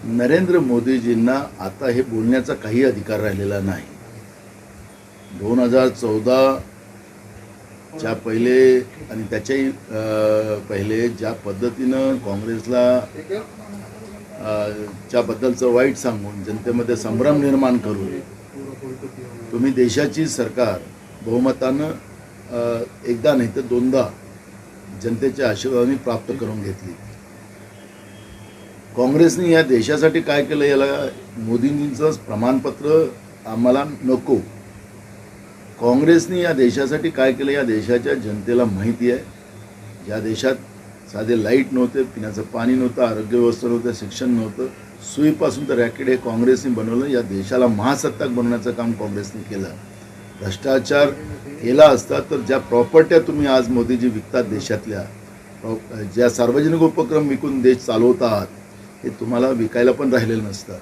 नरेंद्र मोदीजींना आता हे बोलण्याचा काही अधिकार राहिलेला नाही. 2014च्या पहिले आणि त्याच्याही पहिले ज्या पद्धतीनं काँग्रेसला च्याबद्दलचं वाईट सांगून जनतेमध्ये संभ्रम निर्माण करून तुम्ही देशाची सरकार बहुमतानं एकदा नाही तर 2दा जनतेच्या आशीर्वादाने प्राप्त करून घेतली. काँग्रेसने या देशासाठी काय केलं याला मोदींचं प्रमाणपत्र आम्हाला नको. काँग्रेसने या देशासाठी काय केलं या देशाच्या जनतेला माहिती आहे. या देशात साधे लाईट नव्हते, पिण्याचं पाणी नव्हतं, आरोग्य व्यवस्था नव्हतं, शिक्षण नव्हतं. सुईपासून तर रॅकेट हे काँग्रेसने बनवलं. या देशाला महासत्ताक बनवण्याचं काम काँग्रेसने केलं. भ्रष्टाचार केला असता तर ज्या प्रॉपर्ट्या तुम्ही आज मोदीजी विकतात देशातल्या, ज्या सार्वजनिक उपक्रम विकून देश चालवत आहात, हे तुम्हाला विकायला पण राहिलेलं नसतं.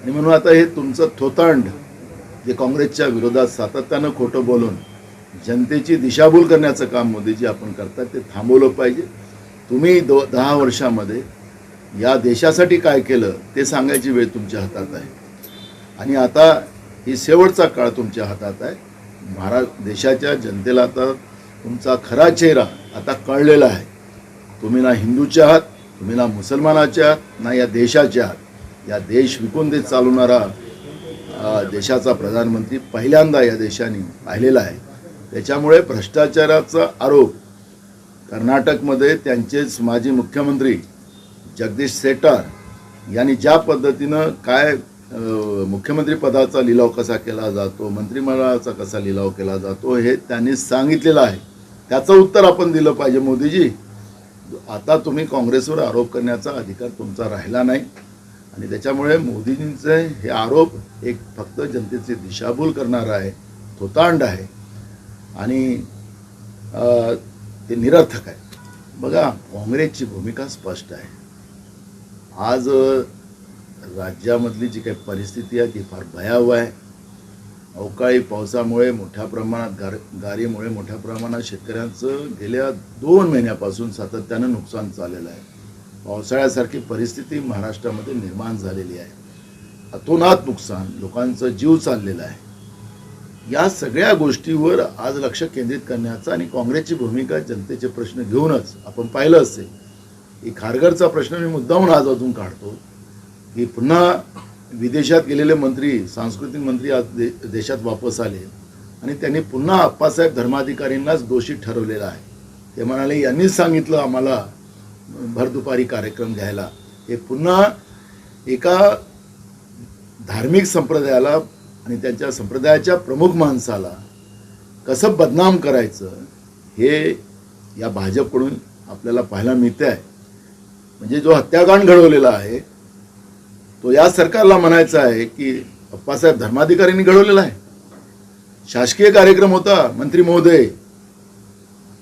आणि म्हणून आता हे तुमचं थोतांड जे काँग्रेसच्या विरोधात सातत्यानं खोटं बोलून जनतेची दिशाभूल करण्याचं काम मोदीजी आपण करतात, ते थांबवलं पाहिजे. तुम्ही 10 वर्षामध्ये या देशासाठी काय केलं ते सांगायची वेळ तुमच्या हातात आहे. आणि आता ही शेवटचा काळ तुमच्या हातात आहे. देशाच्या जनतेला आता तुमचा खरा चेहरा आता कळलेला आहे. तुम्ही ना हिंदूचे आहात, तुम्ही ना मुसलमानाचे आहात, ना या देशाचे आहात. या देश विकून देश चालवणारा देशाचा प्रधानमंत्री पहिल्यांदा या देशाने पाहिलेला आहे. त्याच्यामुळे भ्रष्टाचाराचा आरोप कर्नाटकमध्ये त्यांचेच माजी मुख्यमंत्री जगदीश शेट्टर यांनी ज्या पद्धतीनं काय मुख्यमंत्री पदाचा लिलाव कसा केला जातो, मंत्रिमंडळाचा कसा लिलाव केला जातो, हे त्यांनी सांगितलेलं आहे. त्याचं उत्तर आपण दिलं पाहिजे. मोदीजी, आता तुम्ही काँग्रेसवर आरोप करण्याचा अधिकार तुमचा राहिला नाही. आणि त्याच्यामुळे मोदीजींचे हे आरोप एक फक्त जनतेची दिशाभूल करणारा आहे, थोतांड आहे आणि ते निरर्थक आहे. बघा, काँग्रेसची भूमिका स्पष्ट आहे. आज राज्यामधली जी काही परिस्थिती आहे ती फार भयावह आहे. अवकाळी पावसामुळे मोठ्या प्रमाणात गारीमुळे मोठ्या प्रमाणात शेतकऱ्यांचं गेल्या 2 महिन्यापासून सातत्यानं नुकसान झालेलं आहे. पावसाळ्यासारखी परिस्थिती महाराष्ट्रामध्ये निर्माण झालेली आहे. अतोनात नुकसान, लोकांचा जीव चाललेला आहे. या सगळ्या गोष्टीवर आज लक्ष केंद्रित करण्याचा आणि काँग्रेसची भूमिका जनतेचे प्रश्न घेऊनच आपण पाहिलं असेल की खारघरचा प्रश्न मी मुद्दामून आज अजून काढतो की पुन्हा विदेशात गेलेले मंत्री, सांस्कृतिक मंत्री आज देशात वापस आले आणि त्यांनी पुन्हा अप्पासाहेब धर्माधिकारींनाच दोषी ठरवलेला आहे. ते म्हणाले यांनीच सांगितलं आम्हाला भर दुपारी कार्यक्रम घ्यायला. हे पुन्हा एका धार्मिक संप्रदायाला आणि त्यांच्या संप्रदायाच्या प्रमुख माणसाला कसं बदनाम करायचं हे या भाजपकडून आपल्याला पाहायला मिळते आहे. म्हणजे जो हत्याकांड घडवलेला आहे तो या सरकारला म्हणायचा आहे की अप्पासाहेब धर्माधिकाऱ्यांनी घडवलेला आहे. शासकीय कार्यक्रम होता, मंत्री महोदय,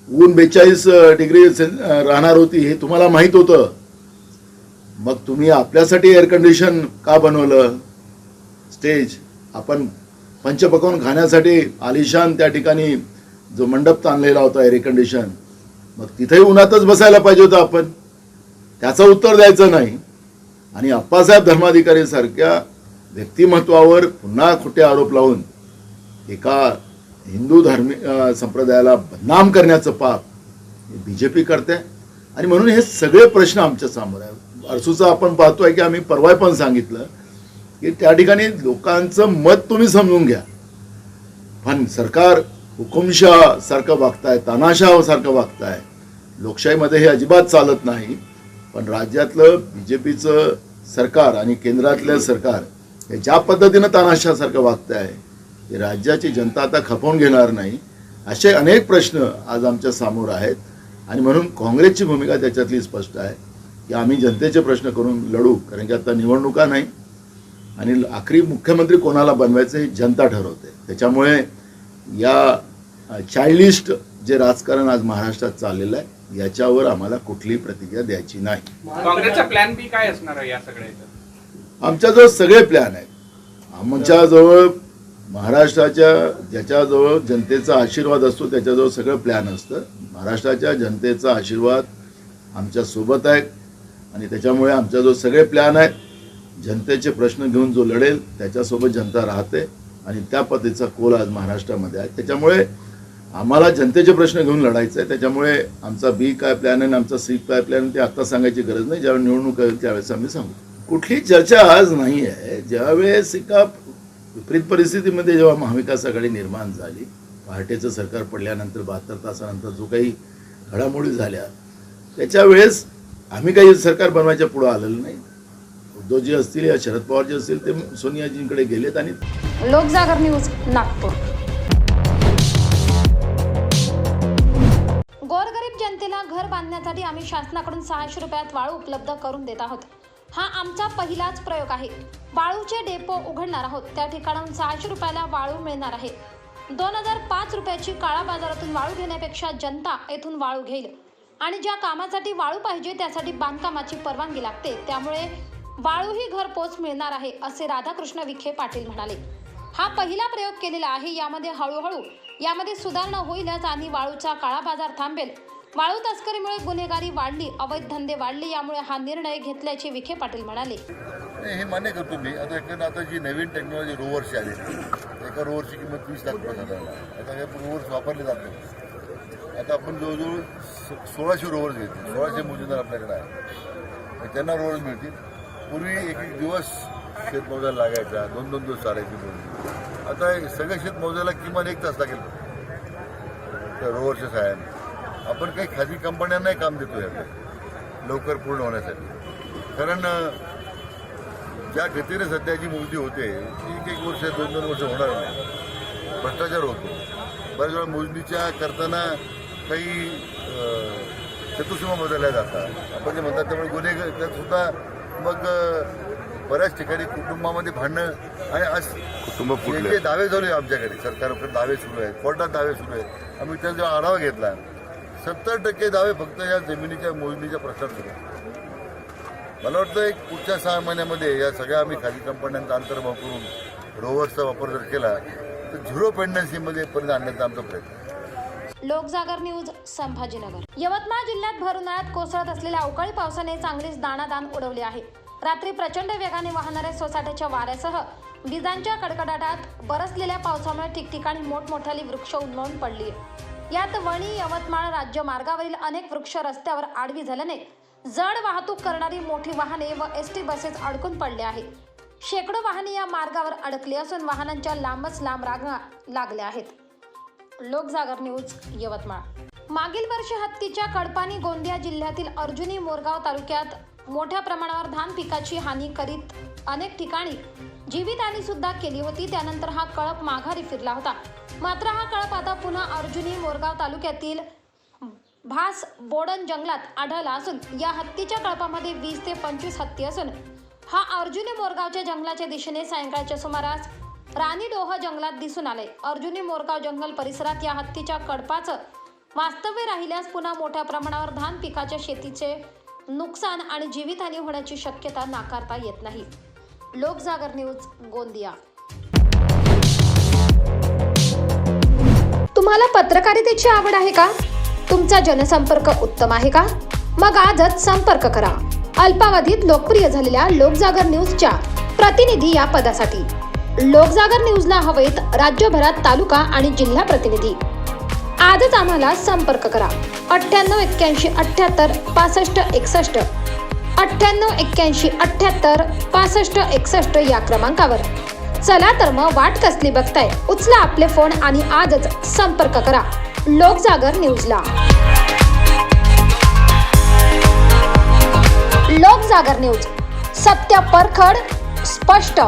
ऊन 42 डिग्री राहणार होती हे तुम्हाला माहीत होतं. मग तुम्ही आपल्यासाठी एअर कंडिशन का बनवलं स्टेज? आपण पंचपक्वान्न खाण्यासाठी आलिशान त्या ठिकाणी जो मंडप ताणलेला होता एअर कंडिशन, मग तिथेही उन्हातच बसायला पाहिजे होतं आपण. त्याचं उत्तर द्यायचं नाही. आणि अप्पासाहेब धर्माधिकारी सारख्या व्यक्तिमत्वावर पुन्हा खोटे आरोप लावून एका हिंदू धार्मिक संप्रदायाला बदनाम करण्याचं पाप बीजेपी करते. आणि म्हणून हे सगळे प्रश्न आमच्या समोर आहे. अर्सूचं आपण पाहतोय की आम्ही परवा पण सांगितलं की त्या ठिकाणी लोकांचं मत तुम्ही समजून घ्या. पण सरकार हुकुमशाह सारखं वागताय, तानाशाह सारखं वागताय. लोकशाहीमध्ये हे अजिबात चालत नाही. पण राज्यातलं बीजेपीचं सरकार आणि केंद्रातलं सरकार हे ज्या पद्धतीनं तानाशाहसारखं वागतं आहे ते राज्याची जनता आता खपवून घेणार नाही. असे अनेक प्रश्न आज आमच्या समोर आहेत. आणि म्हणून काँग्रेसची भूमिका त्याच्यातली स्पष्ट आहे की आम्ही जनतेचे प्रश्न करून लढू. कारण की आता निवडणुका नाही आणि आखरी मुख्यमंत्री कोणाला बनवायचं हे जनता ठरवते. त्याच्यामुळे या चाइल्डिस्ट जे राजकारण आज महाराष्ट्रात चाललेलं आहे याच्यावर आम्हाला कुठलीही प्रतिक्रिया द्यायची नाही. काँग्रेसचा प्लॅन बी काय असणार आहे या सगळ्याचा? आमच्याजवळ सगळे प्लॅन आहेत. आमच्याजवळ महाराष्ट्राच्या ज्याच्याजवळ जनतेचा आशीर्वाद असतो त्याच्याजवळ सगळं प्लॅन असतं. महाराष्ट्राच्या जनतेचा आशीर्वाद आमच्या सोबत आहे आणि त्याच्यामुळे आमच्याजवळ सगळे प्लॅन आहेत. जनतेचे प्रश्न घेऊन जो लढेल त्याच्यासोबत जनता राहते आणि त्या पद्धतीचा कोल आज महाराष्ट्रामध्ये आहे. त्याच्यामुळे आम्हाला जनतेचे प्रश्न घेऊन लढायचं आहे. त्याच्यामुळे आमचा बी काय प्लॅन आहे आणि आमचा सी काय प्लॅन ते आत्ता सांगायची गरज नाही. ज्यावेळी निवडणूक होईल त्यावेळेस आम्ही सांगू. कुठली चर्चा आज नाही आहे. ज्यावेळेस एका विपरीत परिस्थितीमध्ये जेव्हा महाविकास आघाडी निर्माण झाली, पहाटेचं सरकार पडल्यानंतर 72 तासानंतर जो काही घडामोडी झाल्या त्याच्या वेळेस आम्ही काही सरकार बनवायच्या पुढं आलेलं नाही. उद्धवजी असतील या शरद पवारजी असतील ते सोनियाजींकडे गेलेत आणि लोकजागर न्यूज नागपूर. गोरगरीब जनतेला घर बांधण्यासाठी आम्ही शासनाकडून 600 रुपयात वाळू उपलब्ध करून देत आहोत. हा आमचा पहिलाच प्रयोग आहे. वाळूचे डेपो उघडणार आहोत. त्या ठिकाणाहून 600 रुपयाला वाळू मिळणार आहे. 2005 रुपयाची काळा बाजारातून वाळू घेण्यापेक्षा जनता येथून वाळू घेईल आणि ज्या कामासाठी वाळू पाहिजे त्यासाठी बांधकामाची परवानगी लागते. त्यामुळे वाळूही घरपोच मिळणार आहे असे राधाकृष्ण विखे पाटील म्हणाले. हा पहिला प्रयोग केलेला आहे. यामध्ये हळूहळू यामध्ये सुधारणा होईलच आणि वाळूचा काळा बाजार थांबेल. वाळू तस्करीमुळे गुन्हेगारी वाढली, अवैध धंदे वाढले, यामुळे हा निर्णय घेतल्याचे विखे पाटील म्हणाले. हे मान्य करतो मी. आता जी नवीन टेक्नॉलॉजी रोव्हरची आली, एका रोव्हरची किंमत 20 लाख रुपये झाली. आता हे रोव्हर्स वापरले जात नाही. आता आपण जवळजवळ 1600 रोव्हर्स घेतले. 1600 मोजूदार आपल्याकडे आहे. त्यांना रोव्हर्स मिळतील. पूर्वी एक दिवस शेत मोजायला लागायचा, 2-2 दिवस चालायची मोजणी. आता सगळं शेत मोजायला किमान 1 तास लागेल त्या रोव्हरच्या सहाय्याने. आपण काही खाजगी कंपन्यांनाही काम देतो याकडे लवकर पूर्ण होण्यासाठी. कारण ज्या गतीने सध्याची मोजणी होते ती 1 वर्ष 2-2 वर्ष होणार नाही. भ्रष्टाचार होतो. बऱ्याच वेळा मोजणीच्या करताना काही चतुर्सीमा बदलल्या जातात आपण जे म्हणतात. त्यामुळे गुन्हे त्यातसुद्धा मग बऱ्याच ठिकाणी कुटुंबामध्ये भांडणं आणि आज कुटुंब दावे चालू आहे आमच्याकडे. सरकारकडे दावे सुरू आहेत, कोर्टात दावे सुरू आहेत. आम्ही त्याचा जेव्हा आढावा घेतला 70% दावे फक्त या जमिनीच्या मोजणीच्या प्रश्नात सुरू आहेत. मला वाटतं एक पुढच्या 6 महिन्यामध्ये या सगळ्या आम्ही खाजगी कंपन्यांचा अंतर्भाव करून रोव्हर्सचा वापर जर केला तर 0 पेंडन्सीमध्ये पर्यंत आणण्याचा आमचा प्रयत्न. लोकजागर न्यूज संभाजीनगर. यवतमाळ जिल्ह्यात भर उन्हाळ्यात कोसळत असलेल्या अवकाळी पावसाने चांगलीच दाणादाण उडवली आहे. रात्री प्रचंड वेगाने वाहणाऱ्या सोसाट्याच्या वाऱ्यासह विजांच्या कडकडाटात बरसलेल्या पावसामुळे ठिकठिकाणी मोठमोठाली वृक्ष उन्मळून पडली. यात वणी यवतमाळ राज्य मार्गावरील अनेक वृक्ष रस्त्यावर आडवी झाल्याने जड वाहतूक करणारी मोठी वाहने व एसटी बसेस अडकून पडले आहेत. शेकडो वाहने या मार्गावर अडकली असून वाहनांच्या लांबच लांब रांगा लागल्या आहेत. लोकजागर न्यूज यवतमाळ. मागील वर्षी हत्तीच्या कडपानी गोंदिया जिल्ह्यातील अर्जुनी मोरगाव तालुक्यात मोठ्या प्रमाणावर धान पिकाची हानी करीत अनेक ठिकाणी जीवितहानी सुद्धा केली होती. त्यानंतर हा कळप माघारी फिरला होता. मात्र हा कळप आता पुन्हा अर्जुनी मोरगाव तालुक्यातील भास बोडन जंगलात आढळला असून या हत्तीच्या कळपामध्ये 20 ते 25 हत्ती असून हा अर्जुनी मोरगावच्या जंगलाच्या दिशेने सायंकाळच्या सुमारास राणीडोह जंगलात दिसून आले. अर्जुनी मोरगाव जंगल परिसरात या हत्तीच्या कळपाचं वास्तव्य राहिल्यास पुन्हा मोठ्या प्रमाणावर धान पिकाच्या शेतीचे नुकसान आणि जीवितहानी होण्याची शक्यता नाकारता येत नाही. लोकजागर न्यूज गोंदिया. तुम्हाला पत्रकारितेची आवड आहे का? तुमचा जनसंपर्क उत्तम आहे का? मग आजच संपर्क करा अल्पावधीत लोकप्रिय झालेल्या लोकजागर न्यूजच्या प्रतिनिधी या पदासाठी. लोकजागर न्यूजला हवेत राज्यभरात तालुका आणि जिल्हा प्रतिनिधी. आजच आम्हाला संपर्क करा. 98 81 78 65 61 98 81 78 65 61 या क्रमांकावर. चला तर मग वाट कसली बघताय, उचला आपले फोन आणि आजच संपर्क करा लोकजागर न्यूजला. लोकजागर न्यूज, सत्य परखड, स्पष्ट.